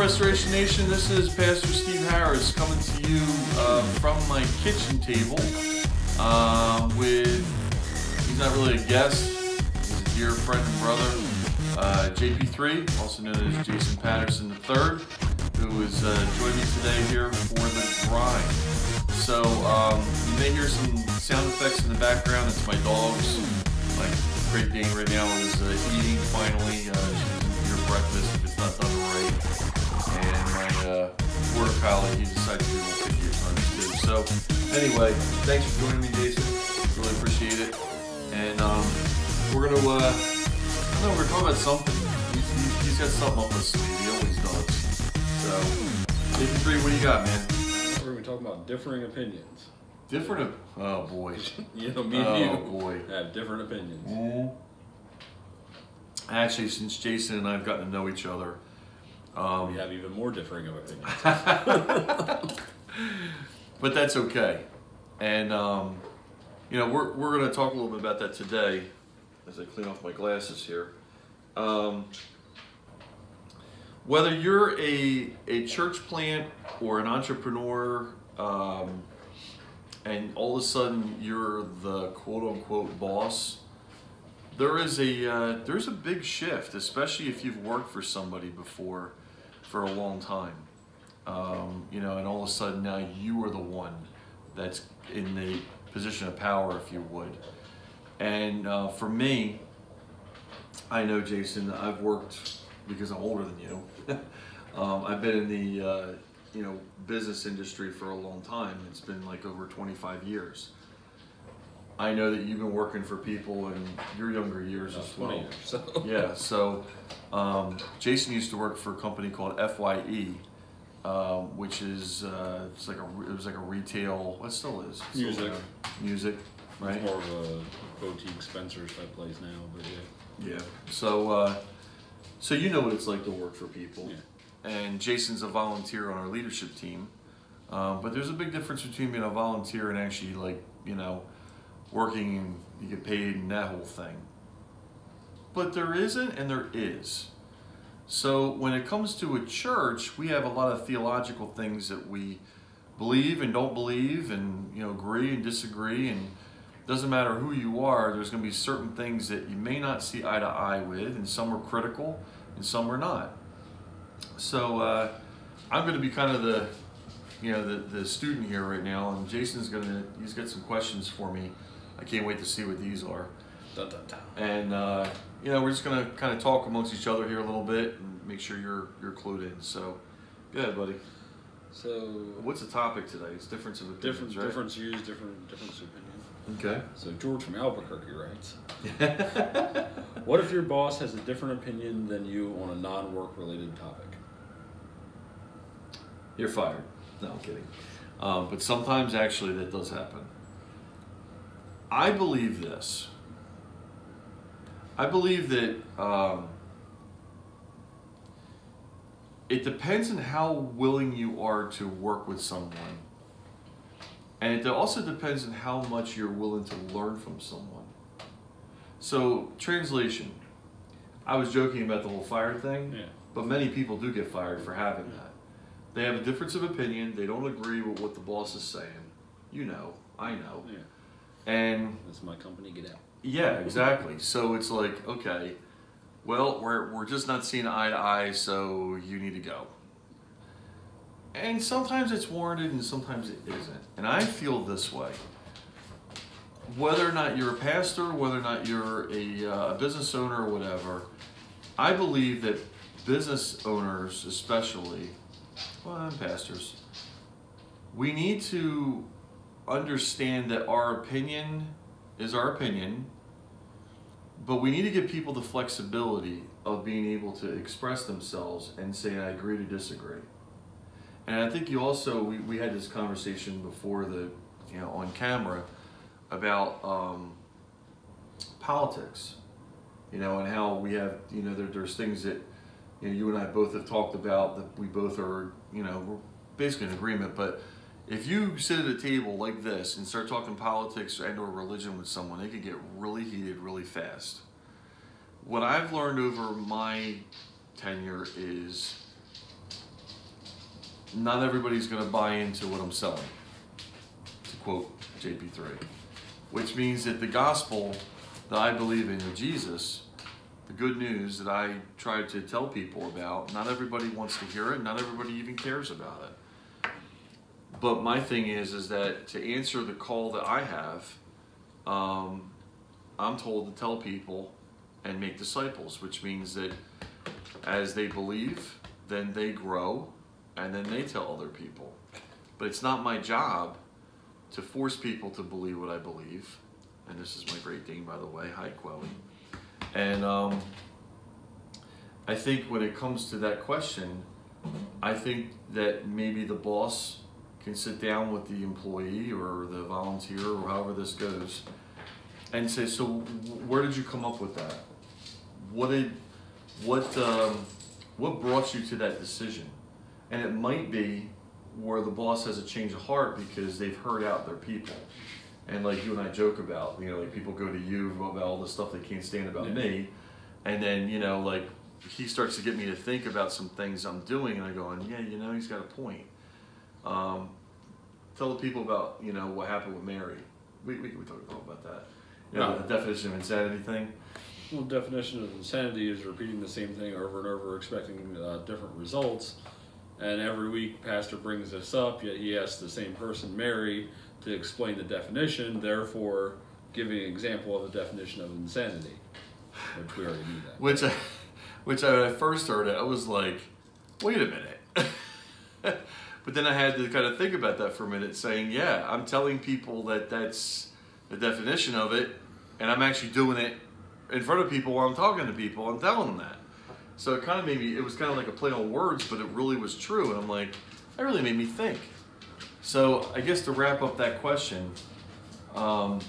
Restoration Nation, this is Pastor Steve Harris coming to you from my kitchen table he's not really a guest, he's a dear friend and brother, JP3, also known as Jason Patterson III, who is joining me today here for the grind. So you may hear some sound effects in the background. It's my dogs. My Great Dane right now is eating finally. She doesn't eat her breakfast if it's not done right. And my border collie, he decided to do a little picky at times too. So anyway, thanks for joining me, Jason. Really appreciate it. And we're gonna, I don't know, we're talking about something. He's got something up his sleeve. He always does. So, JP3, what do you got, man? We're going to talk about differing opinions. Different, oh boy. You know, me and you boy. have different opinions. Mm. Actually, since Jason and I have gotten to know each other, we have even more differing of opinions. But that's okay. And, you know, we're going to talk a little bit about that today as I clean off my glasses here. Whether you're a church plant or an entrepreneur, and all of a sudden you're the quote-unquote boss, there's a big shift, especially if you've worked for somebody before for a long time. You know, and all of a sudden now you are the one that's in the position of power, if you would. And for me, I know, Jason, I've worked, because I'm older than you, I've been in the you know, business industry for a long time. It's been like over 25 years. I know that you've been working for people in your younger years as well. 20 years, so. Yeah, so Jason used to work for a company called FYE, which is it was like a retail, what still is? Music. Music, right? It's more of a boutique Spencer's type place now, but yeah. Yeah. So so you know what it's like to work for people. Yeah. And Jason's a volunteer on our leadership team. But there's a big difference between being a volunteer and actually, like, you know, working and you get paid and that whole thing. But there isn't and there is. So when it comes to a church, we have a lot of theological things that we believe and don't believe, and, you know, agree and disagree, and it doesn't matter who you are, there's going to be certain things that you may not see eye to eye with, and some are critical and some are not. So I'm going to be kind of the, you know, the student here right now, and Jason's he's got some questions for me. I can't wait to see what these are. Dun, dun, dun. And you know, we're just going to kind of talk amongst each other here a little bit and make sure you're clued in. So go ahead, buddy. So What's the topic today? It's difference of opinions, right? different views, difference of opinion. Okay. So George from Albuquerque writes, what if your boss has a different opinion than you on a non-work related topic? You're fired. No, I'm kidding. But sometimes actually that does happen. I believe this. I believe that it depends on how willing you are to work with someone. And it also depends on how much you're willing to learn from someone. So, translation. I was joking about the whole fire thing, Yeah. but many people do get fired for having that. They have a difference of opinion. They don't agree with what the boss is saying. You know, I know. Yeah. And That's my company, get out. yeah, exactly. So it's like, okay, well, we're just not seeing eye to eye, so you need to go. And sometimes it's warranted and sometimes it isn't. And I feel this way. Whether or not you're a pastor, whether or not you're a business owner or whatever, I believe that business owners especially, well, and pastors, we need to understand that our opinion is our opinion, but we need to give people the flexibility of being able to express themselves and say, I agree to disagree. And I think you also, we had this conversation before on camera about politics, and how we have, there's things that, you and I both have talked about that we both are, we're basically in agreement. But if you sit at a table like this and start talking politics and or religion with someone, it can get really heated really fast. What I've learned over my tenure is not everybody's going to buy into what I'm selling, to quote JP3, which means that the gospel that I believe in of Jesus, the good news that I try to tell people about, not everybody wants to hear it, not everybody even cares about it. But my thing is that to answer the call that I have, I'm told to tell people and make disciples, which means that as they believe, then they grow, and then they tell other people. But it's not my job to force people to believe what I believe. And this is my Great Dane, by the way. Hi, Quelly. And I think when it comes to that question, I think that maybe the boss can sit down with the employee or the volunteer or however this goes and say, so where did you come up with that? What brought you to that decision? And it might be where the boss has a change of heart because they've heard out their people. And like you and I joke about, like people go to you about all the stuff they can't stand about me. And then, like he starts to get me to think about some things I'm doing and I go, yeah, he's got a point. Tell the people about, what happened with Mary. We talk about that. The definition of insanity thing. Well, the definition of insanity is repeating the same thing over and over, expecting different results. And every week, Pastor brings this up, yet he asks the same person, Mary, to explain the definition, therefore giving an example of the definition of insanity, which we already knew that. Which when I first heard it, I was like, wait a minute. But then I had to kind of think about that for a minute, saying, yeah, I'm telling people that that's the definition of it, and I'm actually doing it in front of people while I'm talking to people. I'm telling them that. So it kind of made me, it was kind of like a play on words, but it really was true. And I'm like, that really made me think. So I guess to wrap up that question. Well,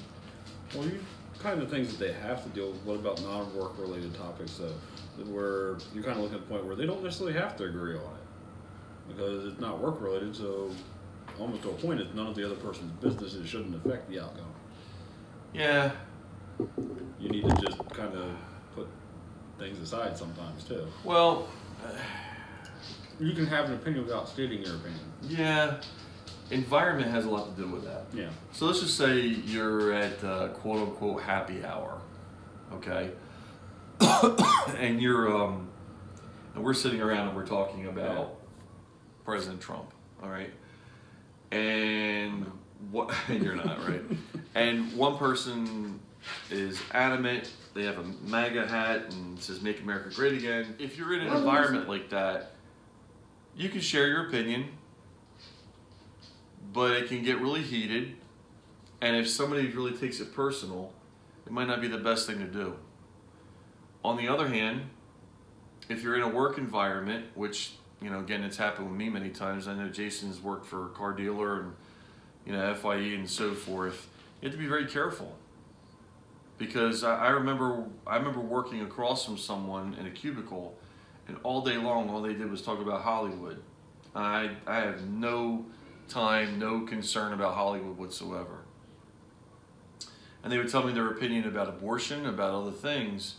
you kind of things that they have to deal with. What about non-work related topics where you kind of look at the point where they don't necessarily have to agree on it because it's not work related. So almost to a point, it's none of the other person's business. It shouldn't affect the outcome. Yeah. You need to just kind of put things aside sometimes too. Well, you can have an opinion without stating your opinion. Yeah. Environment has a lot to do with that. Yeah. So let's just say you're at quote unquote happy hour, okay? And you're and we're sitting around and we're talking about President Trump, all right? And what you're not, right? And one person is adamant, they have a MAGA hat and says make America great again. If you're in an environment like that, you can share your opinion, but it can get really heated, and if somebody really takes it personal, it might not be the best thing to do. On the other hand, if you're in a work environment, which, again, it's happened with me many times. I know Jason's worked for a car dealer and, FIE and so forth. You have to be very careful. Because I remember working across from someone in a cubicle, and all day long, all they did was talk about Hollywood. I have no time, no concern about Hollywood whatsoever. And they would tell me their opinion about abortion, about other things,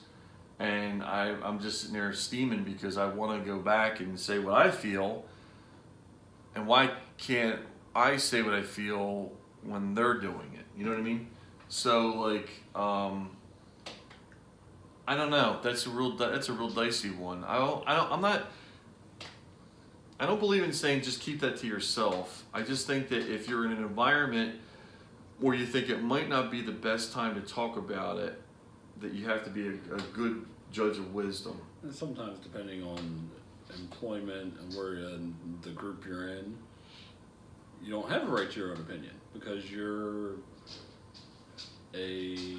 and I'm just sitting there steaming because I want to go back and say what I feel, and why can't I say what I feel when they're doing it? You know what I mean? So like, I don't know. That's a real dicey one. I don't believe in saying just keep that to yourself. I just think that if you're in an environment where you think it might not be the best time to talk about it, that you have to be a good judge of wisdom. And sometimes depending on employment and where in the group you're in, you don't have a right to your own opinion because you're a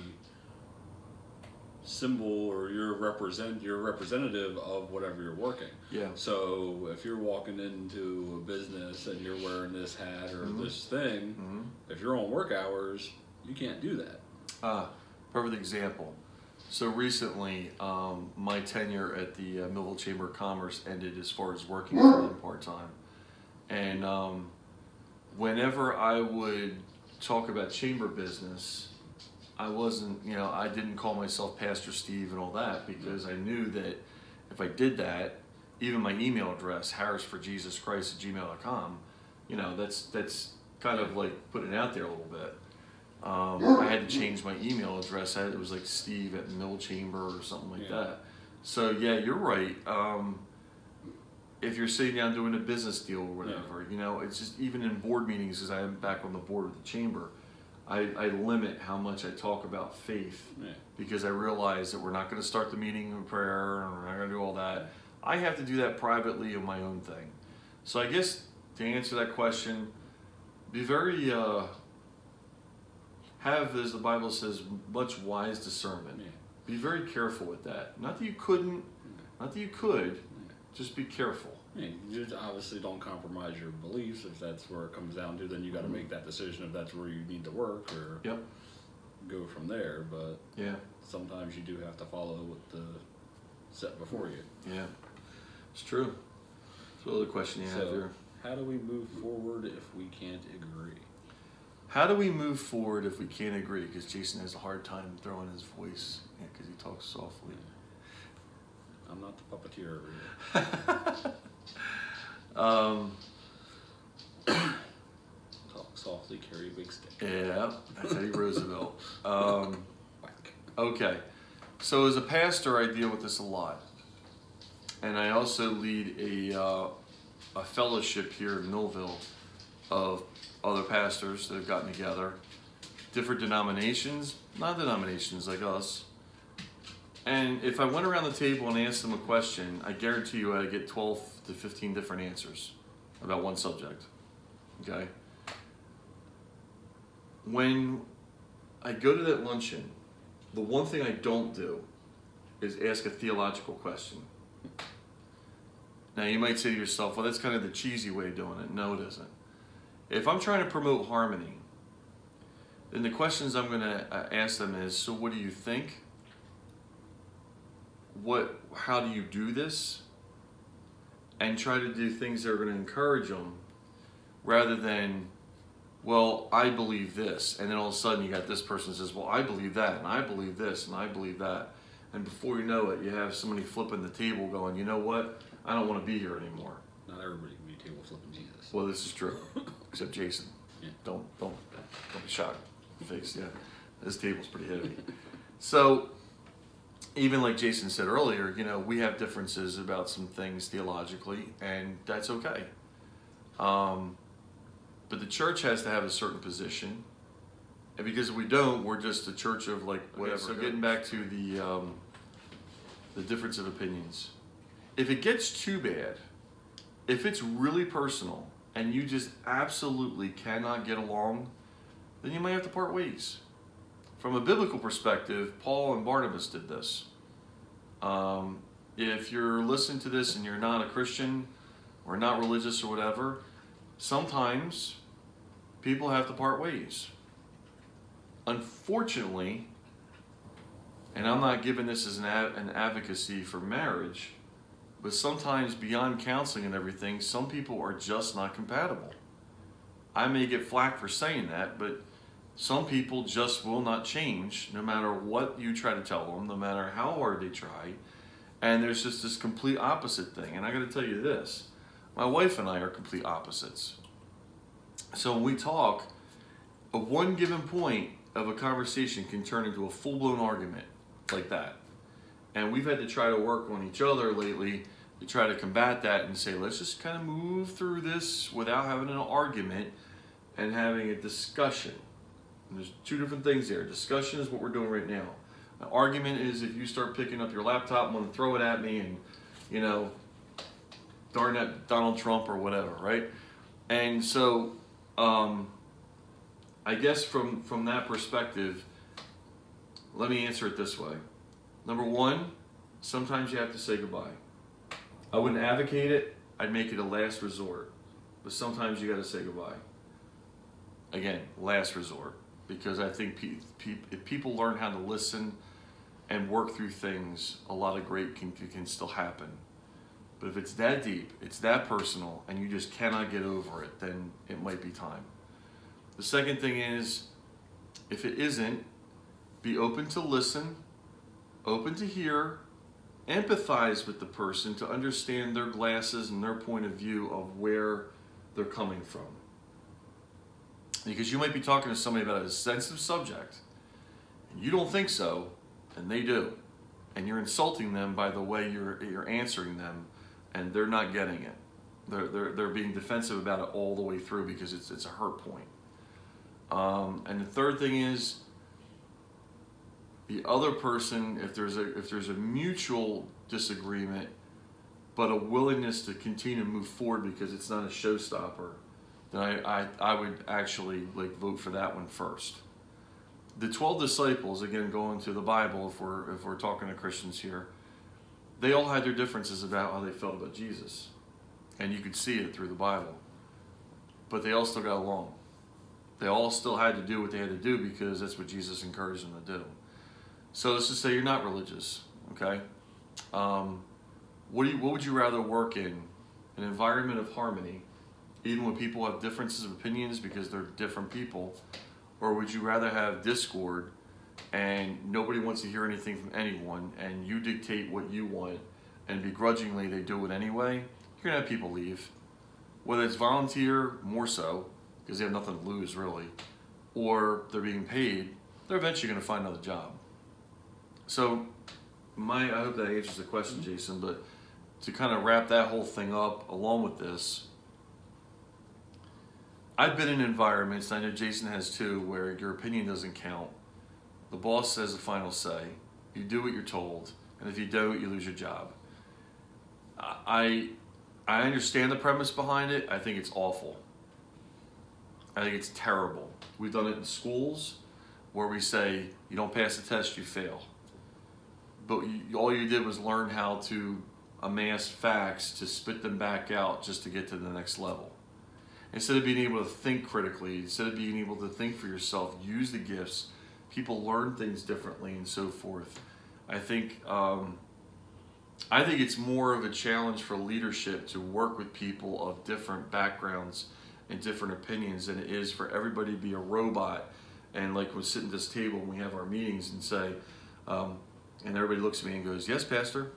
symbol or you're representative of whatever you're working. Yeah. So if you're walking into a business and you're wearing this hat or this thing, if you're on work hours, you can't do that. Perfect example. So recently, my tenure at the Millville Chamber of Commerce ended as far as working for them part-time. And whenever I would talk about chamber business, I wasn't, I didn't call myself Pastor Steve and all that because I knew that if I did that, even my email address, harrisforjesuschrist@gmail.com, you know, that's kind of like putting it out there a little bit. I had to change my email address. It was like steve@millchamber or something like that. So yeah, you're right. If you're sitting down doing a business deal or whatever, you know, it's just even in board meetings, because I am back on the board of the chamber, I limit how much I talk about faith, because I realize that we're not going to start the meeting in prayer and we're not going to do all that. I have to do that privately in my own thing. So I guess to answer that question, be very, have, as the Bible says, much wise discernment. Be very careful with that. Not that you couldn't, not that you could, just be careful. You obviously don't compromise your beliefs. If that's where it comes down to, then you got to make that decision if that's where you need to work or go from there. But sometimes you do have to follow what the set before you. Yeah, it's true. So the question you have here. How do we move forward if we can't agree? How do we move forward if we can't agree? Because Jason has a hard time throwing his voice because he talks softly. I'm not the puppeteer over here. Talk softly, carry a big stick. Yeah, that's Teddy Roosevelt. Okay, so as a pastor, I deal with this a lot, and I also lead a fellowship here in Millville of other pastors that have gotten together, different denominations, non-denominations like us. And if I went around the table and asked them a question, I guarantee you I'd get 12 to 15 different answers about one subject. Okay? When I go to that luncheon, the one thing I don't do is ask a theological question. Now you might say to yourself, well, that's kind of the cheesy way of doing it. No, it isn't. If I'm trying to promote harmony, then the questions I'm going to ask them is, so what do you think? How do you do this? And try to do things that are going to encourage them, rather than, well, I believe this, and then all of a sudden you got this person says, well, I believe that, and I believe this, and I believe that, and before you know it, you have somebody flipping the table going, you know what, I don't want to be here anymore. Not everybody can be table flipping Jesus. Well, this is true, except Jason. Don't be shocked. Face, this table's pretty heavy. So, even like Jason said earlier, you know, we have differences about some things theologically, and that's okay. But the church has to have a certain position, and because if we don't, we're just a church of like whatever. Okay, so getting back to the difference of opinions, if it gets too bad, if it's really personal, and you just absolutely cannot get along, then you might have to part ways. From a biblical perspective, Paul and Barnabas did this. If you're listening to this and you're not a Christian or not religious or whatever, sometimes people have to part ways. Unfortunately, and I'm not giving this as an advocacy for marriage, but sometimes beyond counseling and everything, some people are just not compatible. I may get flack for saying that, but some people just will not change no matter what you try to tell them, no matter how hard they try. And there's just this complete opposite thing. And I got to tell you this, my wife and I are complete opposites. So when we talk, at one given point of a conversation can turn into a full-blown argument like that. And we've had to try to work on each other lately to try to combat that and say, let's just kind of move through this without having an argument and having a discussion. And there's two different things there. Discussion is what we're doing right now. An argument is if you start picking up your laptop and want to throw it at me and, you know, darn that Donald Trump or whatever, right? And so, I guess from that perspective, let me answer it this way. Number one, sometimes you have to say goodbye. I wouldn't advocate it. I'd make it a last resort. But sometimes you got to say goodbye. Again, last resort. Because I think if people learn how to listen and work through things, a lot of great can still happen. But if it's that deep, it's that personal, and you just cannot get over it, then it might be time. The second thing is, if it isn't, be open to listen, open to hear, empathize with the person to understand their glasses and their point of view of where they're coming from. Because you might be talking to somebody about a sensitive subject, and you don't think so, and they do. And you're insulting them by the way you're answering them, and they're not getting it. They're being defensive about it all the way through because it's a hurt point. And the third thing is, the other person, if there's a mutual disagreement, but a willingness to continue to move forward because it's not a showstopper, then I would actually vote for that one first. The 12 disciples, again going to the Bible, if we're talking to Christians here, they all had their differences about how they felt about Jesus, and you could see it through the Bible. But they all still got along. They all still had to do what they had to do because that's what Jesus encouraged them to do. So let's just say you're not religious, okay? What would you rather work in? An environment of harmony, even when people have differences of opinions because they're different people, or would you rather have discord and nobody wants to hear anything from anyone and you dictate what you want and begrudgingly they do it anyway? You're gonna have people leave. Whether it's volunteer, more so, because they have nothing to lose really, or they're being paid, they're eventually gonna find another job. So I hope that answers the question, Jason, but to kind of wrap that whole thing up along with this, I've been in environments, and I know Jason has too, where your opinion doesn't count. The boss says the final say. You do what you're told, and if you don't, you lose your job. I understand the premise behind it. I think it's awful. I think it's terrible. We've done it in schools where we say, you don't pass the test, you fail. But all you did was learn how to amass facts to spit them back out just to get to the next level. Instead of being able to think critically, instead of being able to think for yourself, use the gifts, people learn things differently and so forth. I think it's more of a challenge for leadership to work with people of different backgrounds and different opinions than it is for everybody to be a robot and like we're sitting at this table and we have our meetings and say, and everybody looks at me and goes, yes, Pastor.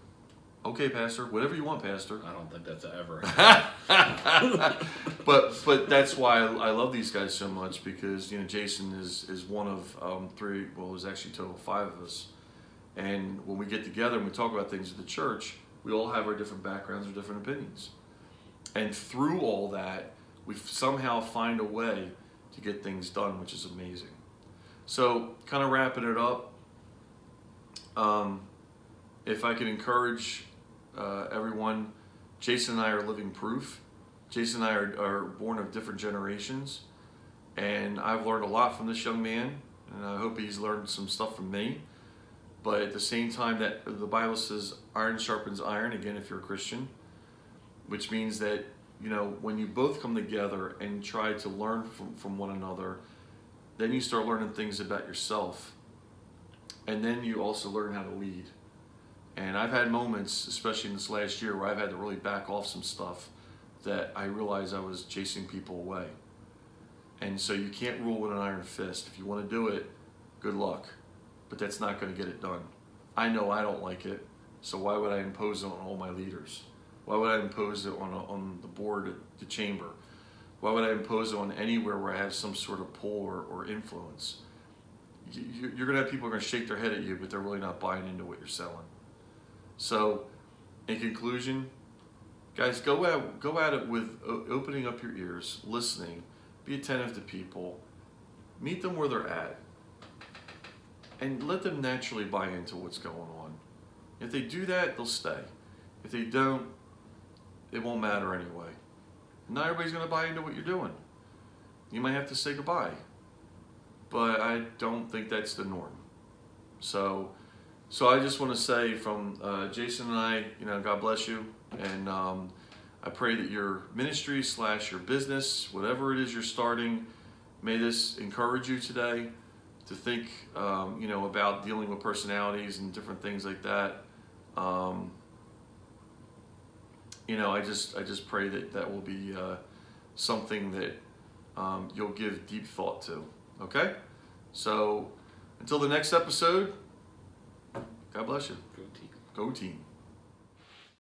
Okay, Pastor. Whatever you want, Pastor. I don't think that's ever. But that's why I love these guys so much because Jason is one of three. Well, there's actually a total of 5 of us. And when we get together and we talk about things at the church, we all have our different backgrounds or different opinions. And through all that, we somehow find a way to get things done, which is amazing. So, kind of wrapping it up. If I could encourage everyone, Jason and I are living proof. Jason and I are born of different generations, and I've learned a lot from this young man, and I hope he's learned some stuff from me. But at the same time, that the Bible says iron sharpens iron, again, if you're a Christian, which means that, when you both come together and try to learn from one another, then you start learning things about yourself. And then you also learn how to lead. And I've had moments, especially in this last year, where I've had to really back off some stuff that I realized I was chasing people away. And so you can't rule with an iron fist. If you want to do it, good luck. But that's not going to get it done. I know I don't like it, so why would I impose it on all my leaders? Why would I impose it on the board at the chamber? Why would I impose it on anywhere where I have some sort of pull or influence? You're going to have people who are going to shake their head at you, but they're really not buying into what you're selling. So, in conclusion, guys, go at it with opening up your ears, listening, be attentive to people, meet them where they're at, and let them naturally buy into what's going on. If they do that, they'll stay. If they don't, it won't matter anyway. Not everybody's going to buy into what you're doing. You might have to say goodbye. But I don't think that's the norm. So I just want to say from Jason and I, God bless you. And I pray that your ministry / your business, whatever it is you're starting, may this encourage you today to think, about dealing with personalities and different things like that. I just pray that will be something that you'll give deep thought to. Okay? So, until the next episode, God bless you. Go team. Go team.